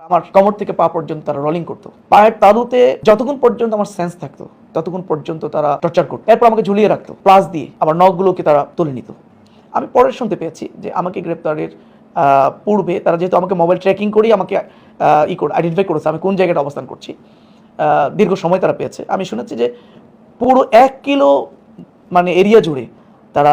আমার কোমর থেকে পা পর্যন্ত তারা রোলিং করতো। পায়ের তালুতে যতক্ষণ পর্যন্ত আমার সেন্স থাকতো ততক্ষণ পর্যন্ত তারা টর্চার করতো। এরপর আমাকে ঝুলিয়ে রাখতো, প্লাস দিয়ে আবার নখগুলোকে তারা তুলে নিত। আমি পরে শুনতে পেয়েছি যে আমাকে গ্রেপ্তারের পূর্বে তারা যেহেতু আমাকে মোবাইল ট্র্যাকিং করেই আমাকে আইডেন্টিফাই করেছে আমি কোন জায়গাটা অবস্থান করছি, দীর্ঘ সময় তারা পেয়েছে। আমি শুনেছি যে পুরো 1 কিলো মানে এরিয়া জুড়ে তারা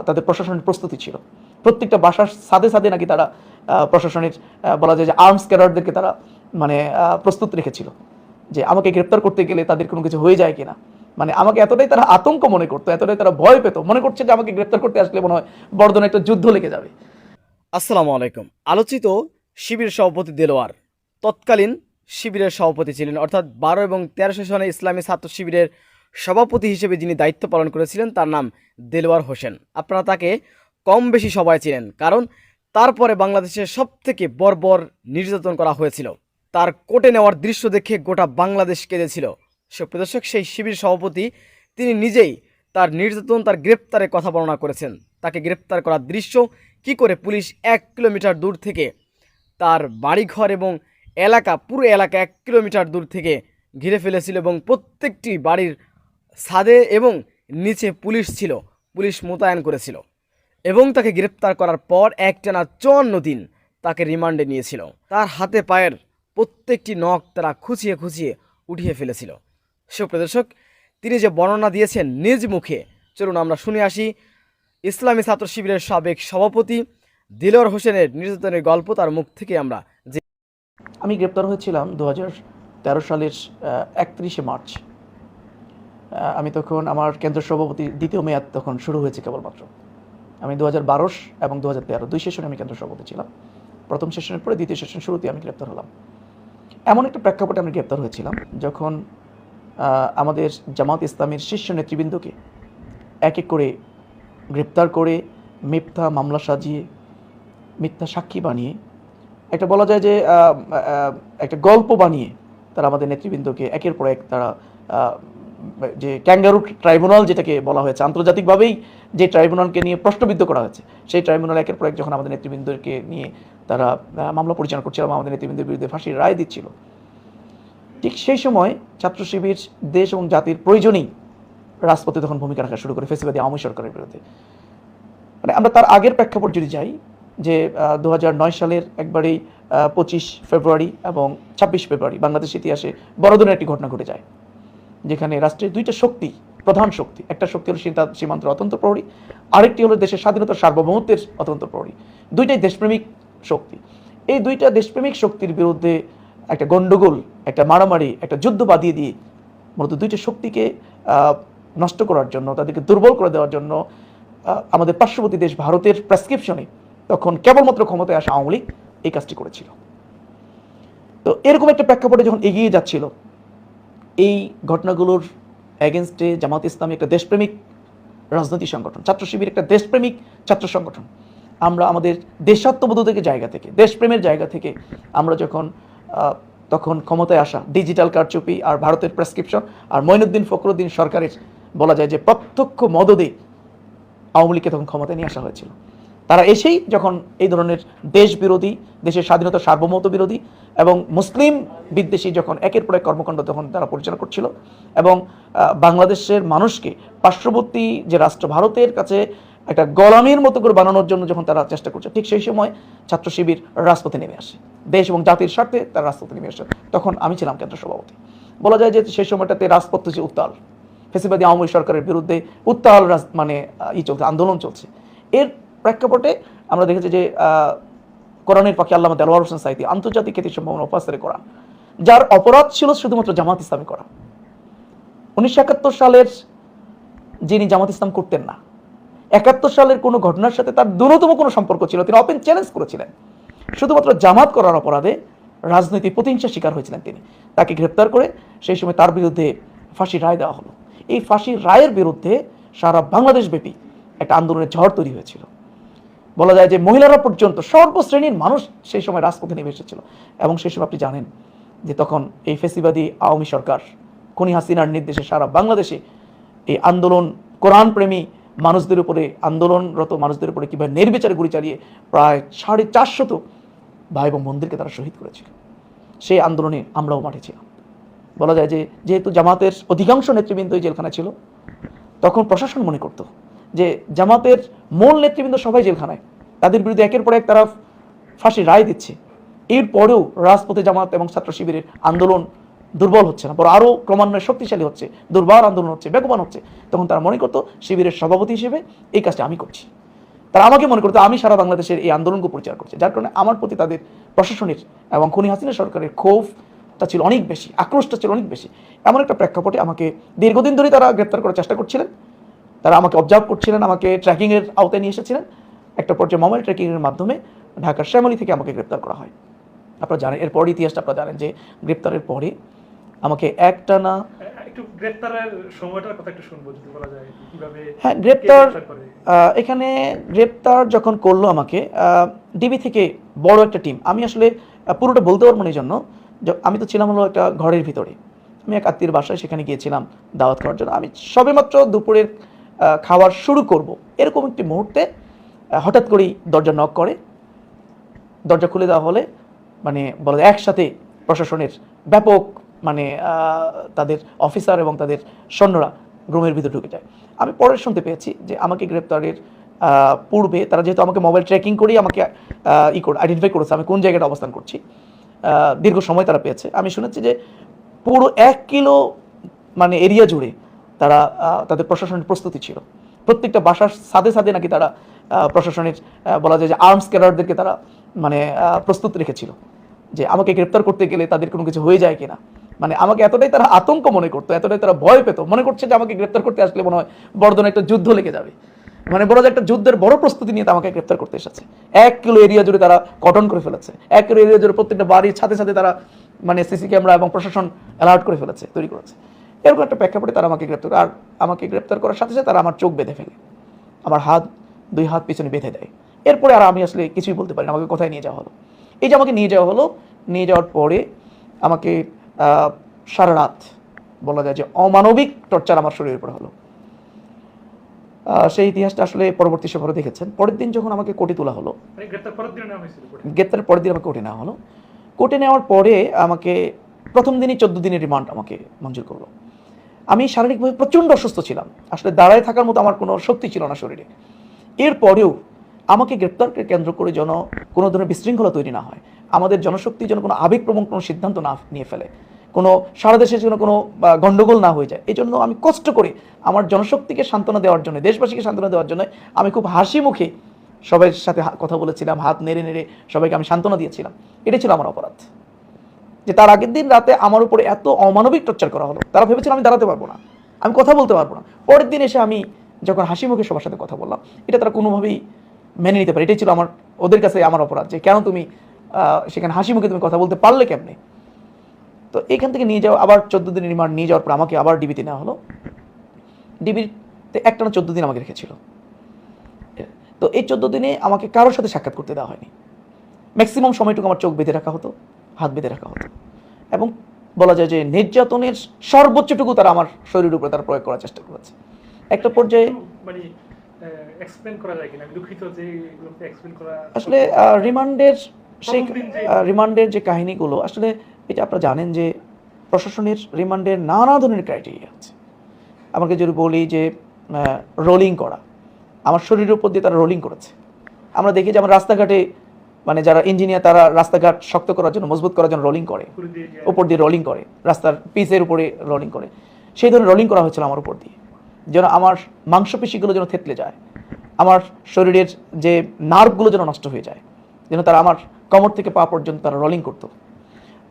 তাদের প্রশাসনের প্রস্তুতি ছিল। প্রত্যেকটা বাসার সাদে সাদে নাকি তারা প্রশাসনের বলা যায় যে আর্মস ক্যাডারদেরকে তারা মানে প্রস্তুত রেখেছিল যে আমাকে গ্রেপ্তার করতে গেলে তাদের কোনো কিছু হয়ে যায় কিনা। মানে আমাকে এতটাই তারা আতঙ্ক মনে করতো, এতটাই তারা ভয় পেত, মনে করছে যে আমাকে গ্রেপ্তার করতে আসলে মনে হয় বড় ধরনের একটা যুদ্ধ লেগে যাবে। আসসালামু আলাইকুম। আলোচিত শিবির সভাপতি দেলোয়ার তৎকালীন শিবিরের সভাপতি ছিলেন, অর্থাৎ 12 এবং 13 সেশনে ইসলামী ছাত্র শিবিরের সভাপতি হিসেবে যিনি দায়িত্ব পালন করেছিলেন তার নাম দেলোয়ার হোসেন। আপনারা তাকে কম বেশি সবাই চিনেন, কারণ তারপরে বাংলাদেশের সবথেকে বর্বর নির্যাতন করা হয়েছিল। তার কোর্টে নেওয়ার দৃশ্য দেখে গোটা বাংলাদেশ কেঁদেছিল। সুপ্রিয় দর্শক, সেই শিবির সভাপতি তিনি নিজেই তার নির্যাতন, তার গ্রেপ্তারের কথা বর্ণনা করেছেন। তাকে গ্রেপ্তার করার দৃশ্য, কি করে পুলিশ 1 কিলোমিটার দূর থেকে তার বাড়িঘর এবং এলাকা, পুরো এলাকা 1 কিলোমিটার দূর থেকে ঘিরে ফেলেছিল এবং প্রত্যেকটি বাড়ির ছাদে এবং নিচে পুলিশ ছিল, পুলিশ মোতায়েন করেছিল এবং তাকে গ্রেপ্তার করার পর একটানা 54 দিন তাকে রিমান্ডে নিয়েছিল। তার হাতে পায়ের প্রত্যেকটি নখ তারা খুঁচিয়ে খুঁচিয়ে উঠিয়ে ফেলেছিল। সুপ্রিয় দর্শক, তিনি যে বর্ণনা দিয়েছেন নিজ মুখে, চলুন আমরা শুনে আসি ইসলামী ছাত্র শিবিরের সাবেক সভাপতি দেলোয়ার হোসেনের নির্যাতনের গল্প তার মুখ থেকে আমরা। যে আমি গ্রেপ্তার হয়েছিলাম 2013 সালের 31শে মার্চ। আমি তখন আমার কেন্দ্র সভাপতি দ্বিতীয় মেয়াদ তখন শুরু হয়েছে কেবলমাত্র। আমি 2012 এবং 2013 দুই সেশনে আমি কেন্দ্র সভাপতি ছিলাম। প্রথম সেশনের পরে দ্বিতীয় সেশন শুরুতে আমি গ্রেপ্তার হলাম। এমন একটা প্রেক্ষাপটে আমি গ্রেপ্তার হয়েছিলাম যখন আমাদের জামাত ইসলামের শীর্ষ নেতৃবৃন্দকে এক এক করে গ্রেপ্তার করে মিথ্যা মামলা সাজিয়ে, মিথ্যা সাক্ষী বানিয়ে, একটা বলা যায় যে একটা গল্প বানিয়ে তারা আমাদের নেতৃবৃন্দকে একের পর এক তারা যে ক্যাঙ্গারু ট্রাইব্যুনাল যেটাকে বলা হয়েছে, আন্তর্জাতিকভাবেই যে ট্রাইব্যুনালকে নিয়ে প্রশ্নবিদ্ধ করা হয়েছে, সেই ট্রাইব্যুনাল একের পর এক যখন আমাদের নেতৃবৃন্দকে নিয়ে তারা মামলা পরিচালনা করছিল, আমাদের নেতৃবৃন্দের বিরুদ্ধে ফাঁসির রায় দিচ্ছিল, ঠিক সেই সময় ছাত্র শিবির দেশ এবং জাতির প্রয়োজনেই রাজপথে তখন ভূমিকা রাখা শুরু করে ফ্যাসিবাদী আওয়ামী সরকারের বিরুদ্ধে। মানে আমরা তার আগের প্রেক্ষাপট যদি যাই, যে 2009 সালের একবারেই 25 ফেব্রুয়ারি এবং 26 ফেব্রুয়ারি বাংলাদেশ ইতিহাসে বড় ধরনের একটি ঘটনা ঘটে যায়, যেখানে রাষ্ট্রের দুইটা শক্তি, প্রধান শক্তি, একটা শক্তি হলো সীমান্তের অতন্ত্র প্রহরী, আরেকটি হলো দেশের স্বাধীনতার সার্বভৌমত্বের অতন্ত্র প্রহরী। দুইটাই দেশপ্রেমিক শক্তি। এই দুইটা দেশপ্রেমিক শক্তির বিরুদ্ধে একটা গণ্ডগোল, একটা মারামারি, একটা যুদ্ধ বাঁধিয়ে দিয়ে মূলত দুইটা শক্তিকে নষ্ট করার জন্য, তাদেরকে দুর্বল করে দেওয়ার জন্য আমাদের পার্শ্ববর্তী দেশ ভারতের প্রেসক্রিপশনে তখন কেবলমাত্র ক্ষমতায় আসা আওয়ামী লীগ এই কাজটি করেছিল। তো এরকম একটা প্রেক্ষাপটে যখন এগিয়ে যাচ্ছিল, এই ঘটনাগুলোর এগেনস্টে জামাত ইসলামী একটা দেশপ্রেমিক রাজনৈতিক সংগঠন, ছাত্র শিবির একটা দেশপ্রেমিক ছাত্র সংগঠন, আমরা আমাদের দেশাত্মবোধ থেকে জায়গা থেকে, দেশপ্রেমের জায়গা থেকে আমরা যখন তখন ক্ষমতায় আসা ডিজিটাল কারচুপি আর ভারতের প্রেসক্রিপশন আর মঈনুদ্দিন ফখরুদ্দিন সরকারের বলা যায় যে প্রত্যক্ষ মদদে আওয়ামী লীগকে তখন ক্ষমতায় নিয়ে আসা হয়েছিল। তারা এসেই যখন এই ধরনের দেশ বিরোধী, দেশের স্বাধীনতা সার্বভৌমত্ব বিরোধী এবং মুসলিম বিদ্বেষী যখন একের পর এক কর্মকাণ্ড তখন তারা পরিচালনা করছিল এবং বাংলাদেশের মানুষকে পার্শ্ববর্তী যে রাষ্ট্র ভারতের কাছে একটা গোলামির মতো করে বানানোর জন্য যখন তারা চেষ্টা করছে, ঠিক সেই সময় ছাত্র শিবির রাজপথে নেমে আসে, দেশ এবং জাতির স্বার্থে তারা রাজপথে নেমে আসে। তখন আমি ছিলাম কেন্দ্র সভাপতি। বলা যায় যে সেই সময়টাতে রাজপথ হচ্ছে উত্তাল, ফ্যাসিবাদী আওয়ামী সরকারের বিরুদ্ধে উত্তাল মানে চলছে, আন্দোলন চলছে। এর প্রেক্ষাপটে আমরা দেখেছি যে কোরআনের পাখি আল্লামা দেলোয়ার হোসেন সাঈদী আন্তর্জাতিক খ্যাতি সম্ভাবনা অপাস্তরে করা, যার অপরাধ ছিল শুধুমাত্র জামাত ইসলামী করা। 1971 সালের যিনি জামাত ইসলাম করতেন না, 71 সালের কোনো ঘটনার সাথে তার ন্যূনতম কোনো সম্পর্ক ছিল, তিনি ওপেন চ্যালেঞ্জ করেছিলেন, শুধুমাত্র জামাত করার অপরাধে রাজনৈতিক প্রতিহিংসার শিকার হয়েছিলেন তিনি। তাকে গ্রেপ্তার করে সেই সময় তার বিরুদ্ধে ফাঁসির রায় দেওয়া হলো। এই ফাঁসির রায়ের বিরুদ্ধে সারা বাংলাদেশব্যাপী একটা আন্দোলনের ঝড় তৈরি হয়েছিল। বলা যায় যে মহিলারা পর্যন্ত, সর্বশ্রেণীর মানুষ সেই সময় রাজপথে নেমে এসেছিল। এবং সেই সময় আপনি জানেন যে তখন এই ফ্যাসিবাদী আওয়ামী সরকার খুনি হাসিনার নির্দেশে সারা বাংলাদেশে এই আন্দোলন, কোরআন প্রেমী মানুষদের উপরে, আন্দোলনরত মানুষদের উপরে কীভাবে নির্বিচারে গুলি চালিয়ে প্রায় 450 ভাই এবং বোনদেরকে তারা শহীদ করেছিল। সেই আন্দোলনে আমরাও মাঠে ছিলাম। বলা যায় যে যেহেতু জামাতের অধিকাংশ নেতৃবৃন্দই জেলখানায় ছিল, তখন প্রশাসন মনে করতো যে জামাতের মূল নেতৃবৃন্দ সবাই জেলখানায়, তাদের বিরুদ্ধে একের পর এক তারা ফাঁসির রায় দিচ্ছে, এরপরেও রাজপথে জামাত এবং ছাত্র শিবিরের আন্দোলন দুর্বল হচ্ছে না, বরং আরও ক্রমান্বয়ে শক্তিশালী হচ্ছে, দুর্বার আন্দোলন হচ্ছে, বেগবান হচ্ছে। তখন তারা মনে করতো শিবিরের সভাপতি হিসেবে এই কাজটা আমি করছি। তারা আমাকে মনে করতো আমি সারা বাংলাদেশের এই আন্দোলনকে পরিচালনা করছি, যার কারণে আমার প্রতি তাদের প্রশাসনের এবং খুনি হাসিনা সরকারের ক্ষোভটা ছিল অনেক বেশি, আক্রোশটা ছিল অনেক বেশি। এমন একটা প্রেক্ষাপটে আমাকে দীর্ঘদিন ধরেই তারা গ্রেপ্তার করার চেষ্টা করছিলেন, তারা আমাকে অবজার্ভ করছিলেন, আমাকে ট্র্যাকিংয়ের আওতায় নিয়ে এসেছিলেন। একটা পর্যায়ে মোবাইল ট্র্যাকিংয়ের মাধ্যমে ঢাকার শ্যামলী থেকে আমাকে গ্রেপ্তার করা হয়। আপনারা জানেন এরপর ইতিহাসটা, আপনারা জানেন যে গ্রেপ্তারের পরে আমাকে একটানা একটু গ্রেপ্তারের সময়টার কথা একটু শুনবো যদি বলা যায়, কিভাবে হ্যাঁ গ্রেপ্তার করে। এখানে গ্রেপ্তার যখন করলো আমাকে ডিবি থেকে বড় একটা টিম, আমি আসলে পুরোটা বলতে পারবো না, এই জন্য আমি তো ছিলাম হলো একটা ঘরের ভিতরে, আমি এক আত্মীয়ের বাসায় সেখানে গিয়েছিলাম দাওয়াত খাওয়ার জন্য। আমি সবেমাত্র দুপুরের খাবার শুরু করব এরকম একটি মুহূর্তে হঠাৎ করেই দরজা নক করে, দরজা খুলে দেওয়া হলে মানে বলা যায় একসাথে প্রশাসনের ব্যাপক মানে তাদের অফিসার এবং তাদের সৈন্যরা রুমের ভিতরে ঢুকে যায়। আমি পরে শুনতে পেয়েছি যে আমাকে গ্রেপ্তারের পূর্বে তারা যেহেতু আমাকে মোবাইল ট্র্যাকিং করেই আমাকে আইডেন্টিফাই করেছে আমি কোন জায়গাটা অবস্থান করছি, দীর্ঘ সময় তারা পেয়েছে। আমি শুনেছি যে পুরো 1 কিলো মানে এরিয়া জুড়ে তারা তাদের প্রশাসনের প্রস্তুতি ছিল। প্রত্যেকটা বাসার সাথে সাথে নাকি তারা প্রশাসনের বলা যায় যে আর্মস ক্যাডারদেরকে তারা মানে প্রস্তুত রেখেছিল যে আমাকে গ্রেপ্তার করতে গেলে তাদের কোনো কিছু হয়ে যায় কিনা। মানে আমাকে এতটাই তারা আতঙ্ক মনে করতো, এতটাই তারা ভয় পেত, মনে করছে যে আমাকে গ্রেপ্তার করতে আসলে মনে হয় বড় ধরনের একটা যুদ্ধ লেগে যাবে। মানে বড় যে একটা যুদ্ধের বড় প্রস্তুতি নিয়ে আমাকে গ্রেপ্তার করতে এসেছে। 1 কিলো এরিয়া জুড়ে তারা কটন করে ফেলেছে, 1 কিলো এরিয়া জুড়ে প্রত্যেকটা বাড়ির সাথে সাথে তারা মানে সিসি ক্যামেরা এবং প্রশাসন অ্যালার্ট করে ফেলেছে, তৈরি করেছে। এরকম একটা প্রেক্ষাপটে তারা আমাকে গ্রেপ্তার, আর আমাকে গ্রেপ্তার করার সাথে সাথে তারা আমার চোখ বেঁধে ফেলে, আমার দুই হাত পিছনে বেঁধে দেয়। এরপরে আর আমি আসলে কিছুই বলতে পারি না, আমাকে কোথায় নিয়ে যাওয়া হলো। এই যে আমাকে নিয়ে যাওয়া হলো, নিয়ে যাওয়ার পরে আমাকে সারা রাত বলা যায় যে অমানবিক টর্চার আমার শরীরের উপর হলো। সেই ইতিহাসটা আসলে পরবর্তী সময়ে দেখেছেন। পরের দিন যখন আমাকে কোর্টে তোলা হলো, গ্রেপ্তারের পরের দিন আমাকে কোর্টে নেওয়া হলো। কোর্টে নেওয়ার পরে আমাকে প্রথম দিনই 14 দিনের রিমান্ড আমাকে মঞ্জুর করলো। আমি শারীরিকভাবে প্রচণ্ড অসুস্থ ছিলাম, আসলে দাঁড়ায় থাকার মতো আমার কোনো শক্তি ছিল না শরীরে। এরপরেও আমাকে গ্রেপ্তারকে কেন্দ্র করে যেন কোনো ধরনের বিশৃঙ্খলা তৈরি না হয়, আমাদের জনশক্তি যেন কোনো আবেগপ্রবণ কোনো সিদ্ধান্ত না নিয়ে ফেলে, কোনো সারা দেশের জন্য কোনো গণ্ডগোল না হয়ে যায়, এই জন্য আমি কষ্ট করে আমার জনশক্তিকে সান্ত্বনা দেওয়ার জন্য, দেশবাসীকে সান্ত্বনা দেওয়ার জন্য আমি খুব হাসি মুখে সবার সাথে কথা বলেছিলাম, হাত নেড়ে নেড়ে সবাইকে আমি সান্ত্বনা দিয়েছিলাম। এটাই ছিল আমার অপরাধ, যে তার আগের দিন রাতে আমার উপরে এত অমানবিক টর্চার করা হলো। তারা ভেবেছিল আমি দাঁড়াতে পারবো না, আমি কথা বলতে পারবো না। পরের দিন এসে আমি যখন হাসি মুখে সবার সাথে কথা বললাম, এটা তারা কোনোভাবেই মেনে নিতে পারে। এটাই ছিল আমার, ওদের কাছে আমার অপরাধ, যে কেন তুমি সেখানে হাসি মুখে তুমি কথা বলতে পারলে কেমনে। তো এখান থেকে নিয়ে যাওয়া, আবার 14 দিনের রিমান্ড নিয়ে যাওয়ার পর আমাকে আবার ডিবিতে নেওয়া হলো। ডিবিতে একটানা 14 দিন আমাকে রেখেছিল। তো এই 14 দিনে আমাকে কারোর সাথে সাক্ষাৎ করতে দেওয়া হয়নি। ম্যাক্সিমাম সময়টুকু আমার চোখ বেঁধে রাখা হতো, হাত বেঁধে রাখা হতো, এবং বলা যায় যে নির্যাতনের সর্বোচ্চটুকু তারা আমার শরীরের উপরে তারা প্রয়োগ করার চেষ্টা করেছে। একটা পর্যায়ে মানে এক্সপ্লেইন করা যায় কিনা, আমি দুঃখিত যে এগুলোকে এক্সপ্লেইন করা আসলে রিমান্ডের যে কাহিনীগুলো, আসলে এটা আপনারা জানেন যে প্রশাসনের রিমান্ডের নানা ধরনের ক্রাইটেরিয়া আছে। আমাকে যদি বলি যে রোলিং করা, আমার শরীরের উপর দিয়ে তারা রোলিং করেছে। আমরা দেখি যে আমার রাস্তাঘাটে মানে যারা ইঞ্জিনিয়ার তারা রাস্তাঘাট শক্ত করার জন্য, মজবুত করার জন্য রোলিং করে, উপর দিয়ে রোলিং করে, রাস্তার পিচের উপরে রোলিং করে। সেই ধরনের রোলিং করা হয়েছিল আমার উপর দিয়ে, যেন আমার মাংসপেশিগুলো যেন থেতলে যায়, আমার শরীরের যে নার্ভগুলো যেন নষ্ট হয়ে যায়, যেন তারা আমার কোমর থেকে পা পর্যন্ত তারা রোলিং করতো।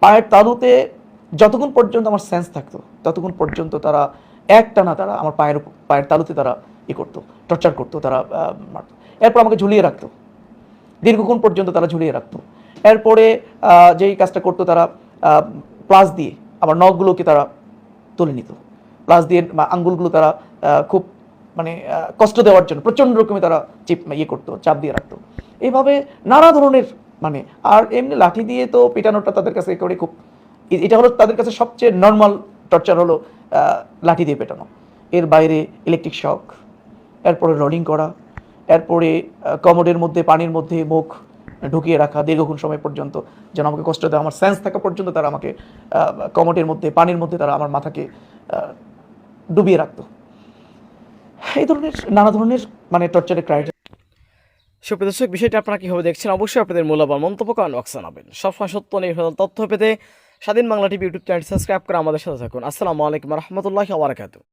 পায়ের তালুতে যতক্ষণ পর্যন্ত আমার সেন্স থাকতো ততক্ষণ পর্যন্ত তারা একটানা তারা আমার পায়ের তালুতে তারা করতো, টর্চার করতো, তারা মারতো। এরপর আমাকে ঝুলিয়ে রাখতো, দীর্ঘক্ষণ পর্যন্ত তারা ঝুলিয়ে রাখতো। এরপরে যেই কাজটা করতো, তারা প্লাস দিয়ে আমার নখগুলোকে তারা তুলে নিত, প্লাস দিয়ে আঙ্গুলগুলো তারা খুব মানে কষ্ট দেওয়ার জন্য প্রচণ্ড রকমের তারা করতো, চাপ দিয়ে রাখতো। এইভাবে নানা ধরনের মানে, আর এমনি লাঠি দিয়ে তো পেটানোটা তাদের কাছে করে খুব, এটা হলো তাদের কাছে সবচেয়ে নর্মাল টর্চার হলো লাঠি দিয়ে পেটানো। এর বাইরে ইলেকট্রিক শক, এরপরে রোলিং করা, এরপরে কমোডের মধ্যে পানির মধ্যে মুখ ঢুকিয়ে রাখা দীর্ঘক্ষণ সময় পর্যন্ত, যেন আমাকে কষ্ট দেয়, আমার সেন্স থাকা পর্যন্ত তারা আমাকে কমোটের মধ্যে, পানির মধ্যে তারা আমার মাথাকে ডুবিয়ে রাখতো। এই ধরনের নানা ধরনের মানে টর্চারের ক্রাইটেরিয়া। সুপ্রিয় দর্শক, বিষয়টি আপনারা কীভাবে দেখছেন অবশ্যই আপনাদের মূল্যবান মন্তব্য কমেন্ট বক্সে জানাবেন। সবসময় সত্য নির্ভর তথ্য পেতে স্বাধীন Bangla TV YouTube channel subscribe করে আমাদের সাথে থাকুন। আসসালামু আলাইকুম রহমতুল্লাহি ওয়া বারাকাতুহু।